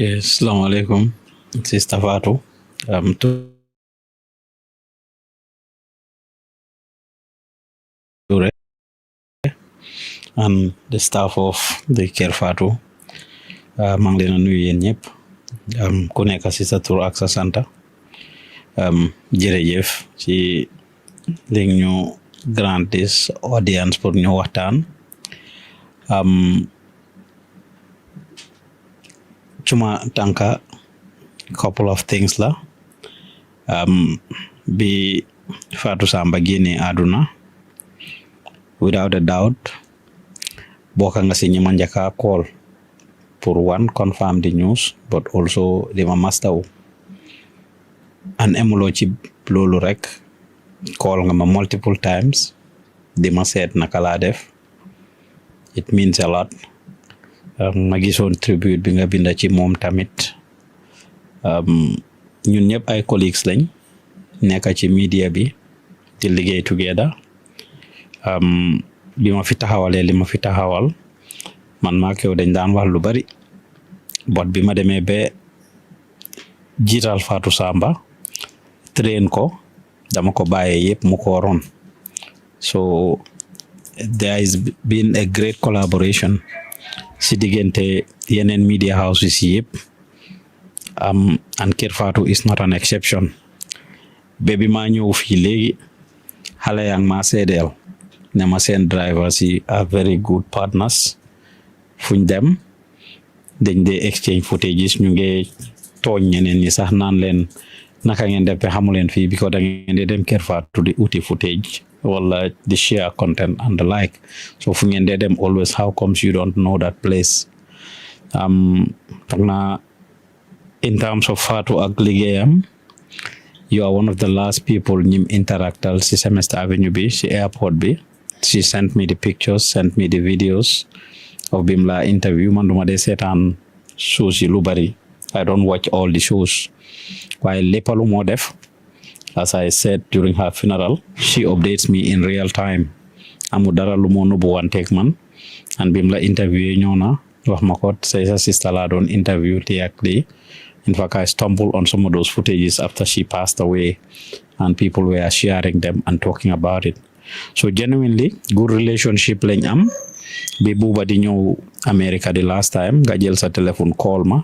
Assalamu alaikum, Sister Fatou. Touray and the staff of the Kerr Fatou. maa ngi leen a nuyu yéen ñëpp ku nekk si sa tur ak sa santa jërëjëf ci léegi ñu grant this audience pour ñu waxtaan cuma tànka couple of things la bi Fatou Samba génne àdduna without a doubt bokka nga si ñi ma njëkka call pour one confirm the news but also di ma mastaw an emuloo ci loolu rek call nga ma multiple times di ma seet naka laa def it means a lot ma gisoon tribute bi nga binda ci moom tamit ñun ñëpp ay colleagues lañ nekk ci media bi di liggéey together bi ma fi taxawalee li ma fi taxawal man maa kew dañ daan wax lu bari bot bi ma demee ba jiital Fatou Samba train ko dama ko bàyyee yëpp mu ko ron so there has been a great collaboration si diggante yeneen media houses yëpp and Kerr Fatou is not an exception ba bi maa ñëw fii léegi xale yang maa seedeel ne ma seen drivers yi are very good partners fuñ dem dañ dee exchange footages ñu ngi tooñ ñeneen ñi sax naan leen naka ngeen def xamu leen fii because da ngeen dee dem Kerr Fatou di uti footage wala di share content and the like so fu ngeen dee dem always how comes you don't know that place na in terms of Fatou ak liggéeyam you are one of the last people ñim interactal si Semester Avenue bi si airport bi she sent me the pictures sent me the videos of bim la interview man duma dee seetaan shows yi lu bari I don't watch all the shows waaye lépp lu moo def as I said during her funeral she updates me in real time amu dara lu moo nubu wanteeg man and bim la interview ñëw na wax ma ko say sa sister la doon interview ti ak di in fact I stumbled on some of those footages after she passed away and people were sharing them and talking about it so genuinely good relationship lañ am bi buuba di ñëw America the last time nga jël sa téléphone call ma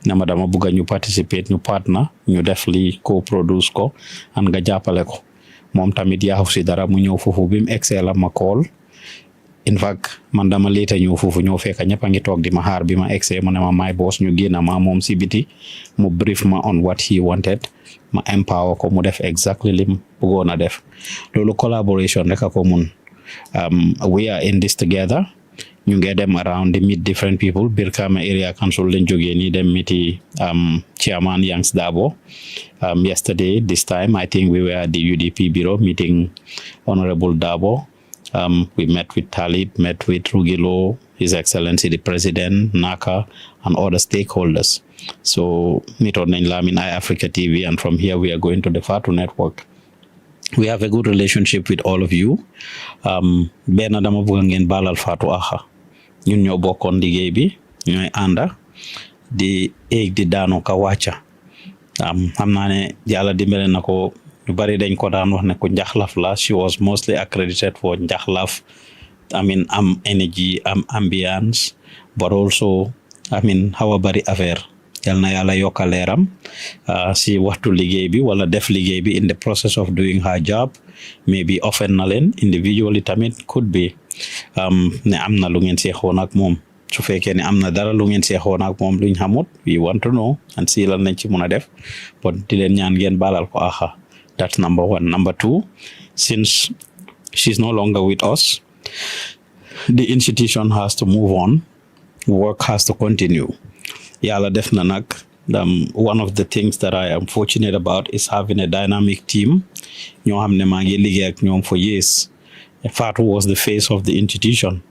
ne ma dama bëgg ñu participate ñu partner ñu def li co-produce ko and nga jàppale ko moom tamit yaa si dara mu ñëw foofu bi mu excel la ma call in fact man dama leeta ñëw foofu ñëw fekk ñëpp a ngi toog di ma xaar bi ma excel mu ne ma my boss ñu génn ma moom si biti mu brief ma on what he wanted ma empower ko mu def exactly lim bëggoon a def loolu collaboration rek a ko mun we are in this together ñu ngi dem around di meet different people Birkama area council lañ jógee ni dem meeti chairman Yangs Dabo yesterday this time I think we were at the UDP bureau meeting Honorable Dabo we met with Talib, met with Rugilo, His Excellency the President, NACA and other stakeholders so meet on nañ iAfrica TV and from here we are going to the Fatou network. We have a good relationship with all of you benn dama bëgg ngeen baalal Fatou axa ñun ñoo bokkoon liggéey bi ñooy ànda di éeg di daanu ka wàcca xam naa ne yàlla dimbale na ko ñu bari dañ ko daan wax ne ko njaxlaf la she was mostly accredited for njaxlaf am energy am ambiance but also xaw a bari affaire yal na yàlla yokka leeram si waxtu liggéey bi wala def liggéey bi in the process of doing her job maybe often na leen individually tamit could be ne am na lu ngeen seexoon ak moom su fekkee ne am na dara lu ngeen seexoon ak moom luñ xamut we want to know and see lan nañ ci mun a def but di leen ñaan ngeen baalal ko axa that's number one. Number two, since she's no longer with us the institution has to move on, work has to continue. Yàlla def na nag one of the things that I am fortunate about is having a dynamic team ñoo xam ne maa ngi liggéey ak ñoom for years. Fatou was the face of the institution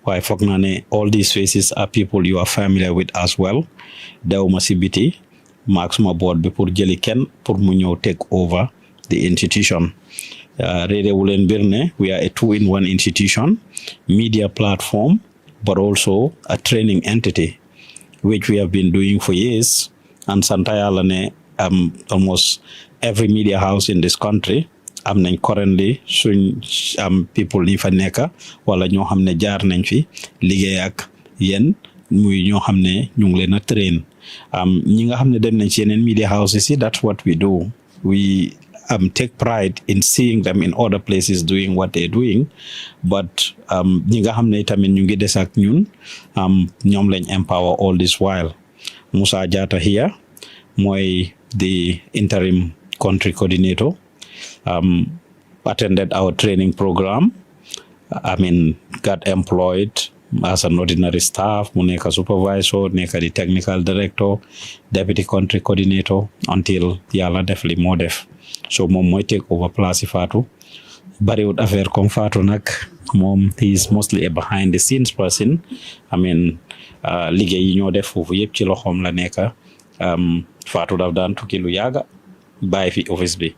waaye foog naa ne all these faces are people you are familiar with as well. Dewuma si biti maak suma board bi pour jëli kenn pour mu ñëw take over the institution. Réeré wu leen mbir ne we are a 2-in-1 institution, media platform but also a training entity. which we have been doing for years. And Santayala ne almost every media house in this country am nañ currently suñ people yi fa nekk wala ñoo xam ne jaar nañ fi liggéey ak yéen muy ñoo xam ne ñu ngi leen a train ñi nga xam ne dem nañ ci yeneen media houses yi that's what we do. We take pride in seeing them in other places doing what they're doing, but ñi nga xam ne tamit ñu ngi des ak ñun ñoom lañ empower all this while. Musa Jata here mooy the interim country coordinator, attended our training program, got employed as an ordinary staff, mu nekk supervisor, nekk di technical director, deputy country coordinator until yàlla def li moo def. So moom mooy take over place Fatou. Bariwut affaire comme Fatou nag moom he is mostly a behind the scenes person. Liggéey yi ñoo def foofu yëpp ci loxoom la nekk. Fatou daf daan tukki lu yàgga bàyyi fi office bi.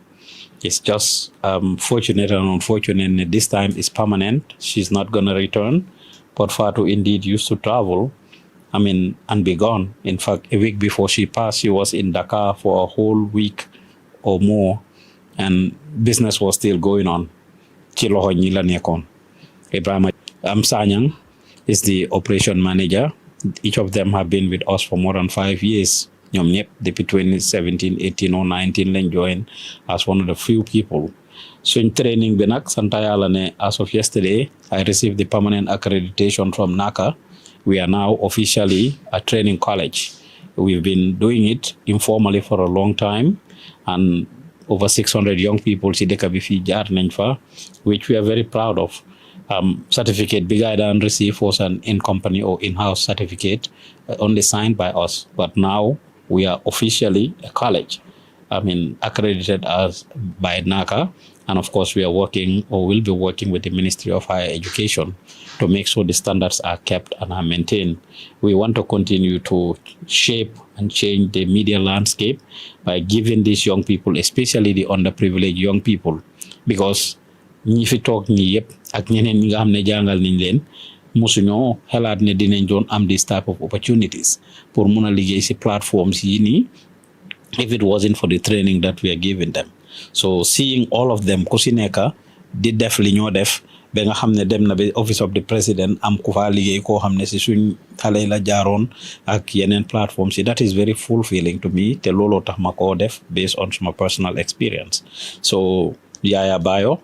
It's just fortunate and unfortunate this time is permanent. She's not gonna return. But Fatou indeed used to travel, and be gone. In fact, a week before she passed, she was in Dakar for a whole week or more, and business was still going on. Chiloho Nila Nekon. Ibrahim Sanyang is the operation manager. Each of them have been with us for more than 5 years. Depuis 2017, 18 or 19, then joined as one of the few people. So in training Benak Santayala ne, as of yesterday, I received the permanent accreditation from NACA. We are now officially a training college. We've been doing it informally for a long time, and over 600 young people which we are very proud of. Certificate bigger than receive was an in-company or in-house certificate only signed by us, but now we are officially a college. Accredited as by NACA, and of course we are working or will be working with the Ministry of Higher Education to make sure the standards are kept and are maintained. We want to continue to shape and change the media landscape by giving these young people, especially the underprivileged young people, because ñi fi toog ñi yëpp ak ñeneen ñi nga xam ne jàngal nañ leen musuñoo xalaat ne dinañ doon am this type of opportunities pour mun a liggéey si platforms yi nii if it wasn't for the training that we are giving them. So seeing all of them ku si nekk di def li ñoo def ba nga xam ne dem na ba office of the president am ku fa liggéey koo xam ne si suñ xale la jaaroon ak yeneen platforms yi, that is very fulfilling to me te looloo tax ma koo def based on my personal experience. So Yaya Bayo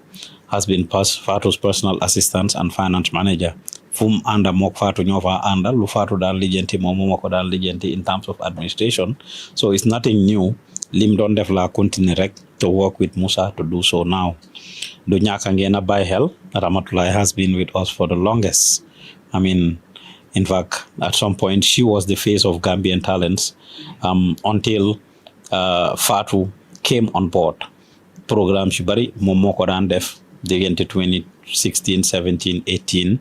has been Fatou's personal assistant and finance manager. Fum anda mok Fatou ñoo fa anda lu Fatou daan lijjanti moom moo ko daan lijjanti in terms of administration. So it's nothing new. Lim doon def la continue rek to work with Musa to do so now. Du ñàkk ngeen a bàyyi xel Ramatulaye has been with us for the longest. In fact, at some point she was the face of Gambian talents until Fatou came on board. Programs yu bari moom moo ko daan def diggante 2016, 17, 18.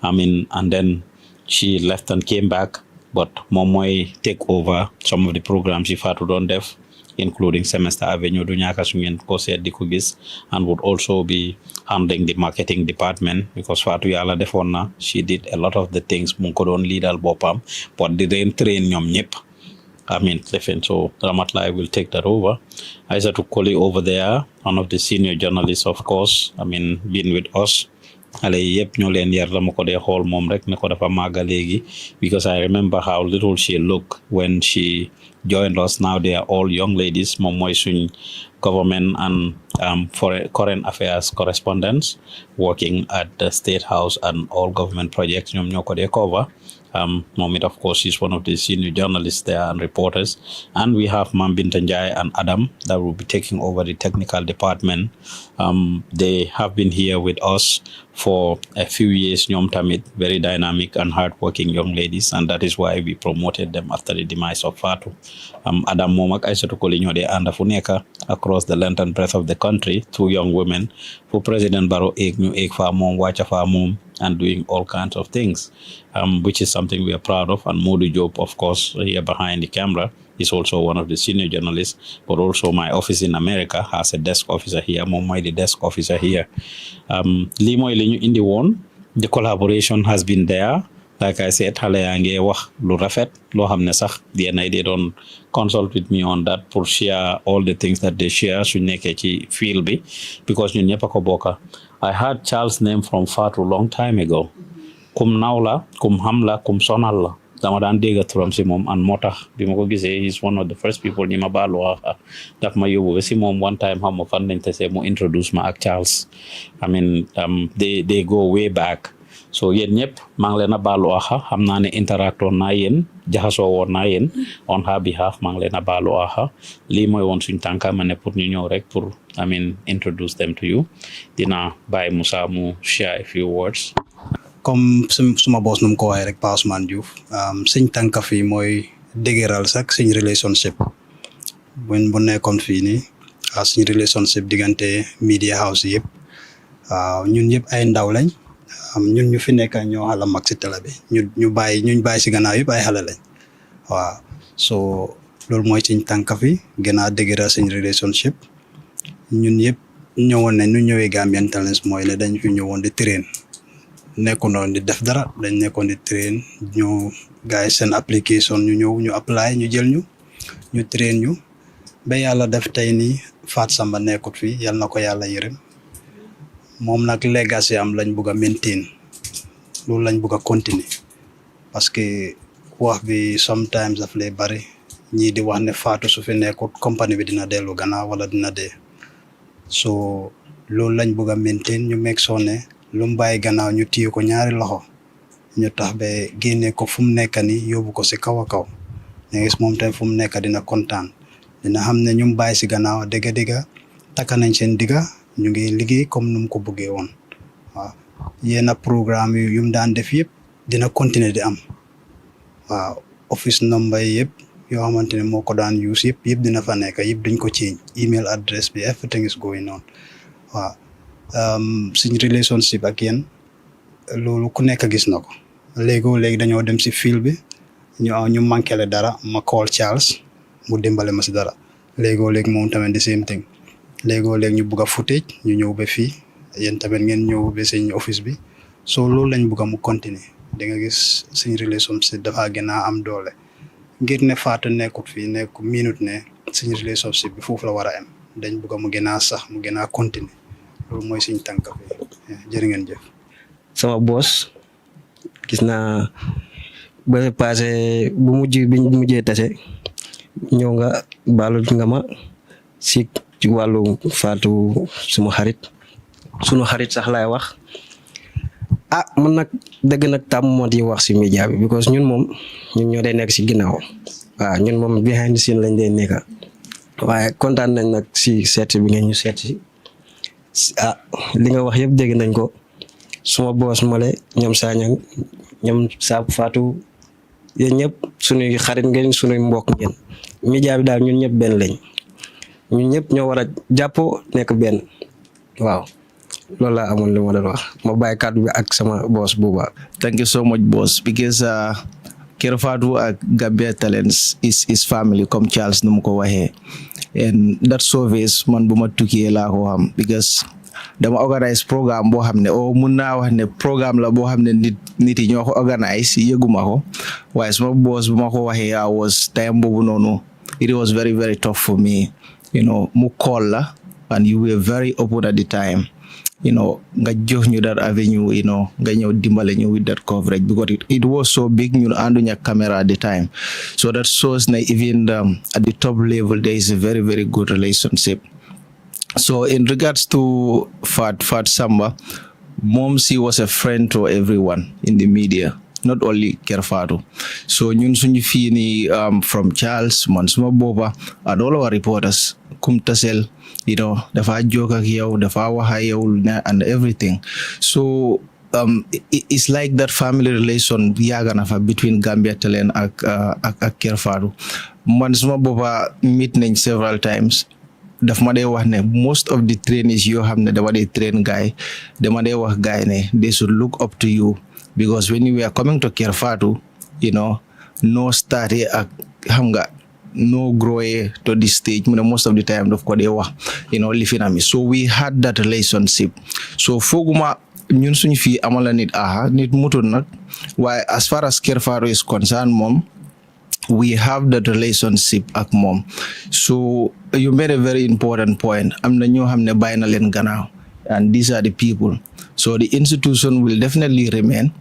And then she left and came back, but moom mooy take over some of the programs yi Fatou doon def, including Semester Avenue du ñàkk su ngeen ko seet di ko gis, and would also be handling the marketing department because Fatou yàlla defoon na she did a lot of the things mu ko doon liidal boppam, but di leen train ñoom ñëpp. So Ramatulaye will take that over. Aissatou Koli over there, one of the senior journalists, of course, been with us. Xale yëpp ñoo leen yar dama ko dee xool moom rek ne ko dafa màgga léegi, because I remember how little she looked when she joined us. Now they are all young ladies. Moom mooy suñ government and current affairs correspondents working at the State House and all government projects ñoom ñoo ko dee cover. Momit, of course, is one of the senior journalists there and reporters. And we have Mambinta Njai and Adam that will be taking over the technical department. They have been here with us for a few years, Nyom Tamit, very dynamic and hardworking young ladies, and that is why we promoted them after the demise of Fatou. Adam Momak, Aissatou Koli ñoo dee ànda fu nekk across the length and breadth of the country, 2 young women, fu President Barrow egg ñu egg fa moom, wàcca fa moom, and doing all kinds of things, which is something we are proud of. And Modou Job, of course, here behind the camera, is also one of the senior journalists, but also my office in America has a desk officer here. Moom mooy the desk officer here. Lii mooy li ñu indi woon. The collaboration has been there like I said xale yaa ngi wax lu rafet loo xam ne sax they don't consult with me on that pour share all the things that they share su nekkee ci field bi because ñun ñëpp a ko bokka. I heard Charles' name from Fatou long time ago. Kum naw la kum xam la kum sonal la dama daan dégg turam si moom and moo tax bi ma ko gisee he's one of the first people ñi ma baalu daf ma yóbbu ba si moom one time xam ma fan lañ tase mu introduce ma ak Charles. I mean they go way back. So yéen ñëpp maa ngi leen a baalu xam naa ne interactoon naa yéen jaxasoo woon naa yéen on her behalf maa ngi leen a baalu lii mooy woon suñ tànka ma ne pour ñu ñëw rek pour I mean introduce them to you dina bàyyi Musa mu share a few words. Comme suma boss num ko waxee rek Pa Ousman Joof suñ tànka fii mooy dëgëral sax suñ relationship bu nekkoon fii nii suñ relationship diggante media house yëpp ñun yëpp ay ndaw lañ ñun ñu fi nekk ñoo xala mag si télé bi ñu bàyyi si gannaaw yëpp ay xale lañ waaw so loolu mooy suñ tànka fi gën a dëgëral suñ relationship ñun yëpp ñëwoon nañ ñu ñëwee Gambian Talents mooy ne dañ fi ñëwoon di train nekkoon di def dara dañ nekkoon di train ñu gars seen application ñu ñëw ñu apply ñu jël ñu train ñu ba yàlla def tey nii Fatou Samba nekkut fi yal na ko yàlla yërëm moom nag legacy am lañ bugg a maintain loolu lañ bugg a continuer parce que wax bi sometimes daf lay bari ñii di wax ne Fatou su fi nekkut compagnie bi dina dellu gannaaw wala dina dee so loolu lañ bugg a maintain ñu meeg soo ne lu mu bàyyi gannaaw ñu téye ko ñaari loxo ñu tax ba génne ko fu mu nekk nii yóbbu ko si kaw a kaw nga gis moom tamit fu mu nekk dina kontaan dina xam ne ñu mu bàyyi si gannaaw dëgg-dëgg takka nañ seen digga ñu ngi liggéey comme nu mu ko bëggee woon waaw yenn programme yu mu daan def yëpp dina continuer di am waaw office number yëpp yoo xamante ne moo ko daan use yëpp dina fa nekk yëpp duñ ko change email address bi everything is going on waaw suñ relationship ak yéen loolu ku nekk gis na ko léegi dañoo dem si field bi ñu manqué le dara ma call Charles mu dimbale ma si dara léegi moom tamit the same thing léegi ñu bugg a footage ñu ñëw ba fii yéen tamit ngeen ñëw ba seen office bi so loolu lañ bugg a mu continuer da nga gis suñ relationship dafa gën a am doole ngir ne Fatou nekkut fii nekk minute ne suñ relationship bi foofu la war a am dañ bugg a mu gën a sax mu gën a continuer loolu mooy suñ tànk fi jërë ngeen jëf. sama boss gis naa ba passé bu mujjee tase ñëw nga baalu nga ma si ci wàllu Fatou sunu xarit sax laay wax man nag dëgg nag tàmm moo di wax si média bi because ñun ñoo day nekk si ginnaaw waaw ñun moom behind the scene lañ dee nekk waaye kontaan nañ nag si seet bi ngeen ñu seet si li nga wax yëpp dégg nañ ko suma boos male ñoom Sagnang ñoom Saabu Fatou yéen ñëpp suñuy xarit ngeen suñuy mbokk ngeen média bi daal ñun ñëpp benn lañ ñun ñëpp ñoo war a jàppoo nekk benn waaw loolu laa amoon li ma doon wax ma bàyyi kàddu bi ak sama boss Buba. Thank you so much boss because Kerr Fatou ak Gambia Talents is family comme Charles nu mu ko waxee and that service man bu ma tukkee laa ko xam because dama organise programme boo xam ne mun naa wax ne programme la boo xam ne nit yi ñoo ko organise yëguma ko waaye sama boss bu ma ko waxee I was time boobu noonu it was very very tough for me mu call la and you were very open at the time nga jox ñu that avenue nga ñëw dimbale ñu with that coverage because it was so big ñun ànduñu ak camera at the time so that shows na even at the top level there is a very very good relationship. So in regards to Fatou Samba, she was a friend to everyone in the media, not only Kerr Fatou. So ñun suñu fii ni from Charles man suma boppa and all our reporters kum tasel dafa joke ak yow dafa wax ak yow and everything. So it's like that family relation yàgg na fa between Gambia Talents ak Kerr Fatou man suma boppa meet nañ several times. Daf ma dee wax ne most of the trainees yoo xam ne dama dee train guy dama dee wax guy ne they should look up to you because when you were coming to Kerr Fatou no starté ak xam nga no growé to this stage mu ne most of the time daf ko dee wax lifinami so we had that relationship so fooguma ñun suñu fii amala nit nit mutul nag waaye as far as Kerr Fatou is concerned moom we have that relationship ak moom. So you made a very important point. Am na ñoo xam ne bàyyi na leen gannaaw, and these are the people. So the institution will definitely remain.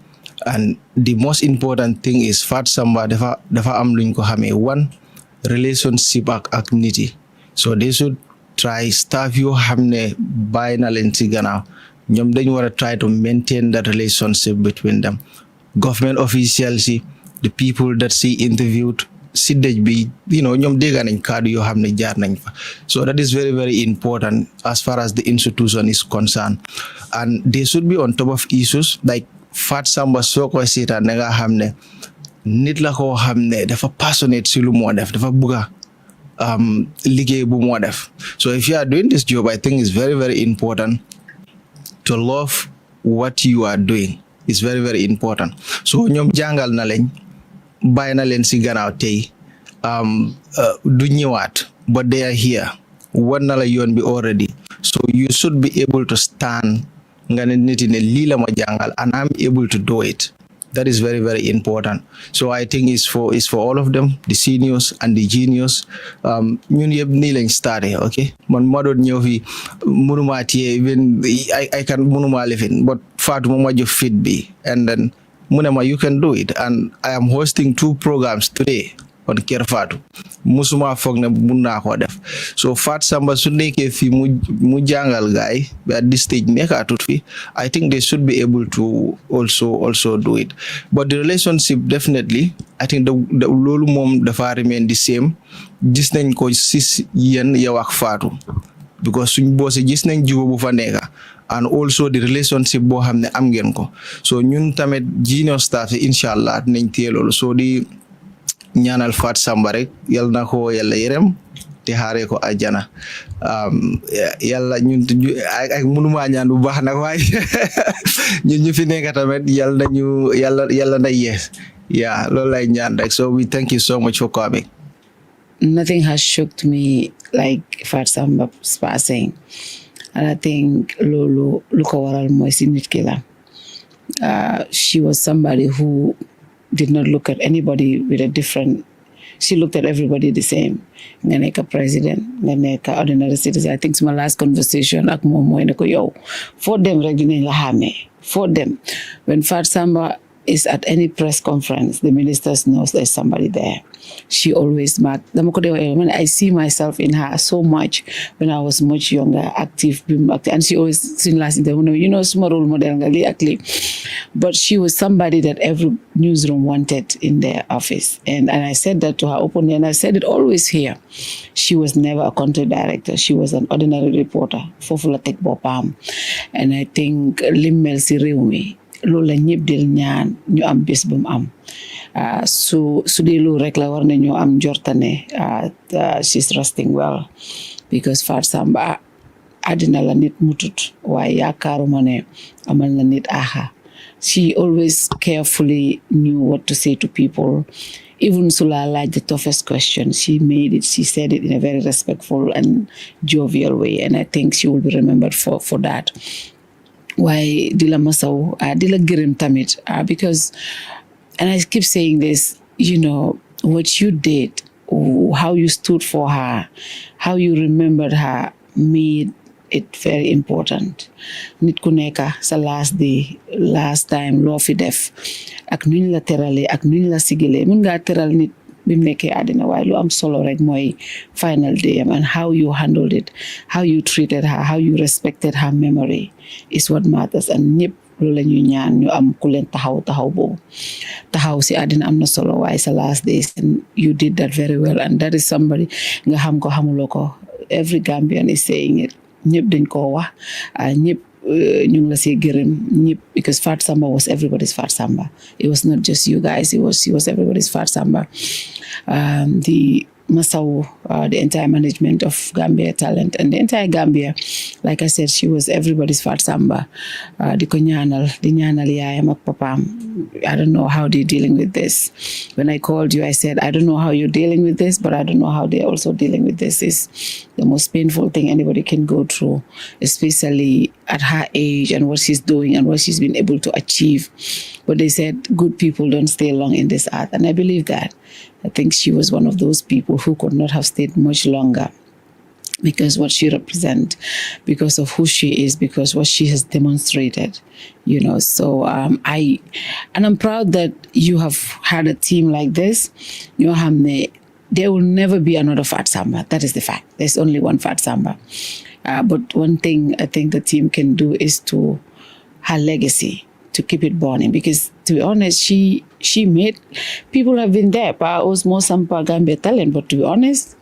And the most important thing is Fatou Samba dafa am luñ ko xamee, one relationship ak nit yi. So they should try staff yoo xam ne bàyyi na leen ci gannaaw. ñoom dañu war a try to maintain that relationship between them. Government officials yi, the people that she interviewed, si dëj bi, ñoom dégg nañ kàddu yoo xam ne jaar nañ fa. So that is very, very important as far as the institution is concerned. And they should be on top of issues like Fatou Samba soo ko seetaan ne nga xam ne nit la koo xam ne dafa passionate si lu moo def, dafa bugga liggéey bu moo def. So if you are doing this job, I think it's very, very important to love what you are doing. It's very, very important. So ñoom jàngal na leen, bàyyi na leen si gannaaw tey, du ñëwaat, but they are here. War na la yoon bi already. So you should be able to stand nga ne nit ne lii la ma jàngal, and I'm able to do it. That is very, very important. So I think it's for all of them, the seniors and the juniors. Ñun yëpp nii lañ starté, okay? Man ma doon ñëw fi mënuma téye, even I can mënuma lifin, but Fatou ma jox fit bi, and then mu ne ma you can do it. And I am hosting 2 programs today on Kerr Fatou. Musuma foog ne mun naa ko def. So Fatou Samba su nekkee fi mu jàngal gaay at this stage nekkaatut fi, I think they should be able to also do it. But the relationship definitely, I think the loolu moom dafa remain the same. Gis nañ ko si yéen yow ak Fatou, because suñ boose gis nañ jiwo bu fa nekka, and also the relationship boo xam ne am ngeen ko. So ñun tamit junior staff yi inshallah dinañ téye loolu. So di ñaanal Fatou Samba rek yal na ko yàlla yërëm te xaaree ko àjjana. Yàlla ñun ak mënuma ñaan bu baax nag waaye ñun ñu fi nekk tamit yàlla na yees. Yeah, loolu lay ñaan rek. So we thank you so much for coming. Nothing has shocked me like Fatou Samba's passing, and I think loolu lu ko waral mooy si nit ki la. She was somebody who did not look at anybody with a different. She looked at everybody the same. Nga nekk president, nga nekk ordinary citizen. I think my last conversation ak moom mooy ne ko yow for them rek dinañ la xàmmee. For them, when Fatou Samba is at any press conference, the ministers knows there's somebody there. She always marked. I see myself in her so much when I was much younger, active, and she always sing last small role model. But she was somebody that every newsroom wanted in their office, and I said that to her openly, and I said it always here. She was never a country director. She was an ordinary reporter. Fofula tek bopam, and I think lim mel si réew mi loolu la ñëpp del ñaan ñu am bés bu mu am. Su dee loolu rek la war nañu am jortane she's resting well, because Fatou Samba àddina la nit mutut waaye yaakaaruma ne amal na nit aha. She always carefully knew what to say to people. Even Sula like the toughest question, she said it in a very respectful and jovial way, and I think she will be remembered for that. Why dila masaw dila gërëm tamit because, and I keep saying this, what you did, how you stood for her, how you remembered her, made it very important. Nit ku nekka sa last day, last time loo fi def ak nuñ la terale ak nuñ la sigile mun nga teral nit bim nekkee àddina waaye lu am solo rek mooy final day and how you handled it, how you treated her, how you respected her memory is what matters. And ñëpp loolu la ñuy ñaan ñu am ku leen taxaw boobu taxaw si àddina am na solo waaye sa last days, and you did that very well, and that is somebody nga xam ko xamuloo ko. Every Gambian is saying it. ñëpp dañ ko wax ñëpp ñu ngi la see gërëm ñëpp, because Fatou Samba was everybody's Fatou Samba. It was not just you guys, she was everybody's Fatou Samba. The Masau, the entire management of Gambia Talent and the entire Gambia. Like I said, she was everybody's Fat Samba. The Konyanal, the Nyanal Yayam ak Papam. I don't know how they're dealing with this. When I called you, I said, I don't know how you're dealing with this, but I don't know how they're also dealing with this. It's the most painful thing anybody can go through, especially at her age and what she's doing and what she's been able to achieve. But they said good people don't stay long in this earth, and I believe that. I think she was one of those people who could not have stayed much longer because what she represents, because of who she is, because what she has demonstrated, So I'm proud that you have had a team like this. There will never be another Fat Samba. That is the fact. There's only one Fat Samba. But one thing I think the team can do is to her legacy, to keep it burning, because to be honest, she made people have been there. Pa Ousman Sampa Gambia Talent, but to be honest,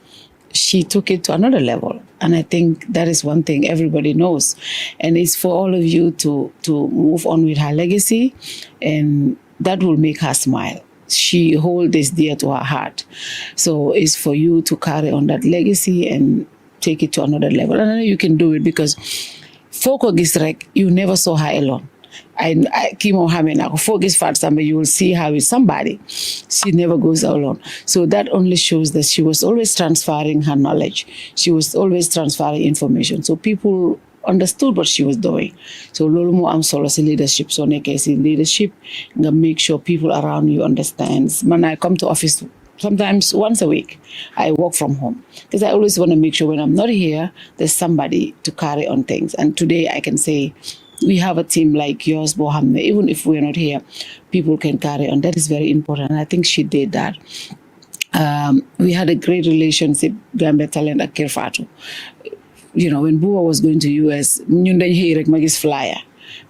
she took it to another level, and I think that is one thing everybody knows, and it's for all of you to move on with her legacy, and that will make her smile. She holds this dear to her heart, so it's for you to carry on that legacy and take it to another level. And I know you can do it because Foko Gisrek, you never saw her alone. Focus Fat Samba, you will see her with somebody. She never goes alone. So that only shows that she was always transferring her knowledge. She was always transferring information. So people understood what she was doing. So Lolumo am solo si leadership. So nekesi leadership, make sure people around you understand. When I come to office, sometimes once a week, I work from home because I always want to make sure when I'm not here, there's somebody to carry on things. And today I can say, we have a team like yours, Bohamne. Even if we're not here, people can carry on. That is very important. And I think she did that. We had a great relationship, Gambia Talent and Kerr Fatou. When Buba was going to US, Magis flyer.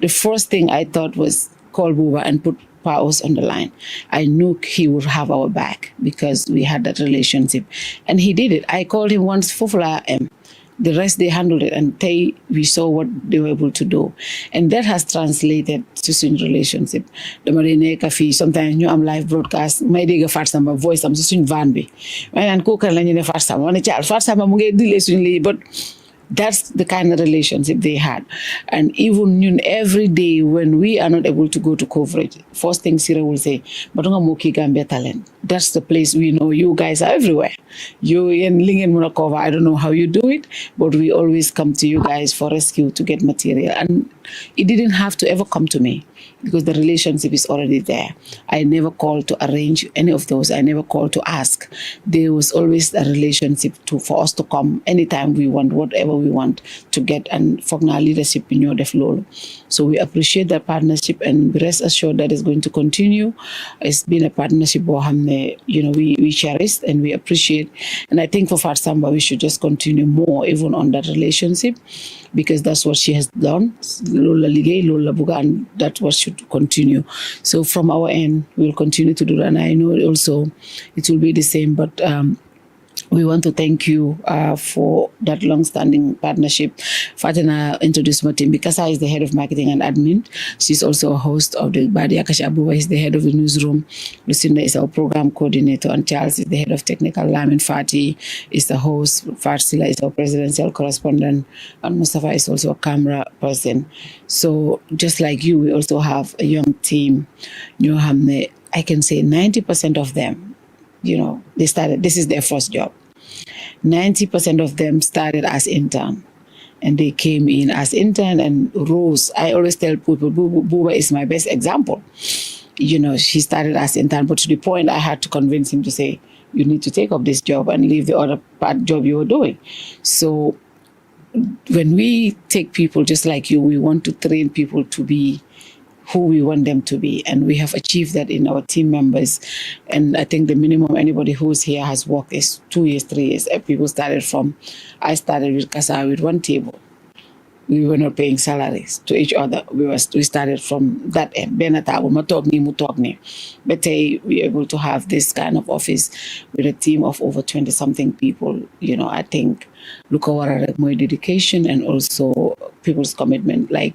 The first thing I thought was call Buba and put Paos on the line. I knew he would have our back because we had that relationship. And he did it. I called him once for flyer M. The rest, they handled it, and we saw what they were able to do. And that has translated to such relationship. The Marine Cafe, sometimes I'm live broadcast, my digga Fat Samba voice, I'm just in van be. And cook and Fat Samba, Fat Samba, but that's the kind of relationship they had. And even every day when we are not able to go to coverage, first thing Sira will say, Badunga Moki Gambia Talent. That's the place we know you guys are everywhere. You in Lingen Munakova, I don't know how you do it, but we always come to you guys for rescue to get material. And it didn't have to ever come to me because the relationship is already there. I never called to arrange any of those. I never called to ask. There was always a relationship for us to come anytime we want, whatever we want to get, and Fogna leadership in your Lolo. So we appreciate that partnership, and rest assured that is going to continue. It's been a partnership we cherish and we appreciate. And I think for Fat Samba, we should just continue more even on that relationship, because that's what she has done. Lola Ligay, Lola Buga, and that's what should continue. So from our end, we'll continue to do that. And I know also it will be the same, but we want to thank you for that long-standing partnership. Fatina introduced my team. Bikasa is the head of marketing and admin. She's also a host of the Badi Akash Abuwa is the head of the newsroom. Lucinda is our program coordinator, and Charles is the head of technical. Lamin Fati is the host. Farsila is our presidential correspondent, and Mustafa is also a camera person. So just like you, we also have a young team. I can say 90% of them, they started, this is their first job. 90% of them started as intern, and they came in as intern and rose. I always tell people, Buba is my best example. She started as intern, but to the point I had to convince him to say, you need to take up this job and leave the other job you were doing. So when we take people just like you, we want to train people to be who we want them to be, and we have achieved that in our team members. And I think the minimum anybody who's here has worked is 2 years, 3 years. People I started with Kasa with one table. we were not paying salaries to each other. We started from that end. Benata ma talk ni mu talk ni. But we were able to have this kind of office with a team of over 20 something people. You know, I think look at more dedication and also people's commitment. Like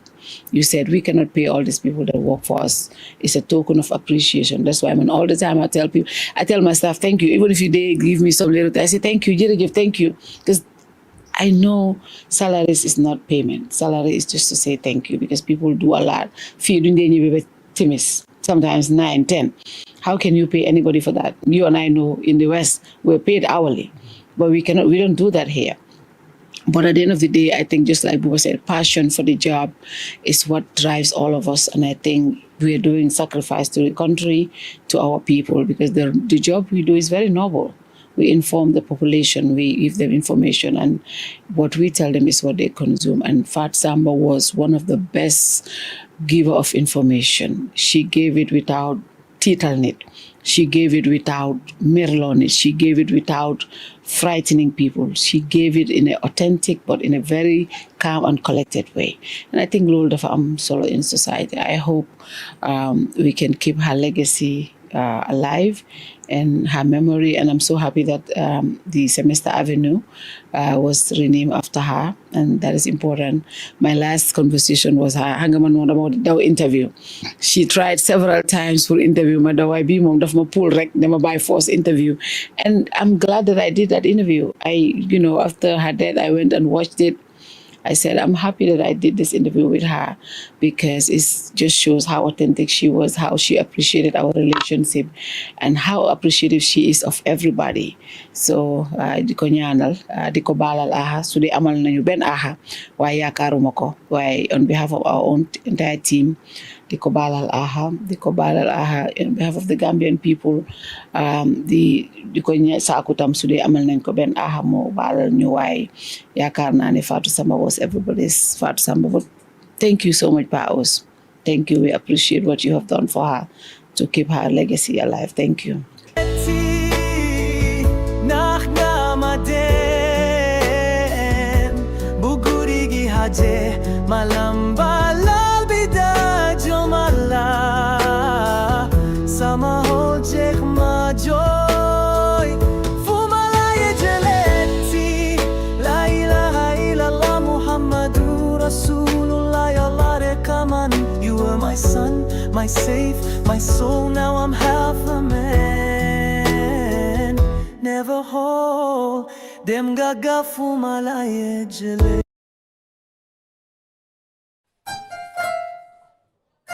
you said, we cannot pay all these people that work for us. It's a token of appreciation. That's why all the time I tell my staff, thank you. Even if they give me some little, I say thank you, Jerejef, thank you, because I know salaries is not payment. Salary is just to say thank you, because people do a lot. Sometimes 9, 10. How can you pay anybody for that? You and I know in the West, we're paid hourly, but we don't do that here. But at the end of the day, I think just like Buba said, passion for the job is what drives all of us. And I think we're doing sacrifice to the country, to our people, because the job we do is very noble. We inform the population, we give them information, and what we tell them is what they consume. And Fat Samba was one of the best giver of information. She gave it without title it. She gave it without mirror on it. She gave it without frightening people. She gave it in an authentic, but in a very calm and collected way. And I think Lord of solo in society. I hope we can keep her legacy alive and her memory. And I'm so happy that the Semester Avenue was renamed after her, and that is important. My last conversation was her Hangaman interview. She tried several times for interview. By force interview, and I'm glad that I did that interview. After her death, I went and watched it. I said, I'm happy that I did this interview with her, because it just shows how authentic she was, how she appreciated our relationship, and how appreciative she is of everybody. So, di ko ñaanal, di ko balal aha, su dee amal nañu ben aha, waaye yaakaaruma ko, waaye on behalf of our own entire team, di ko balal aha on behalf of the Gambian people, di ko saaku tam su dee amal nañ ko ben aha mo balal ñu, waaye yaakaar naa ne Fatou Samba was everybody's Fatou Samba. But thank you so much, Paos. Thank you. We appreciate what you have done for her to keep her legacy alive. Thank you. You were my son, my safe, my soul. Now I'm half a man, never whole. Dem gagafu malaye jele.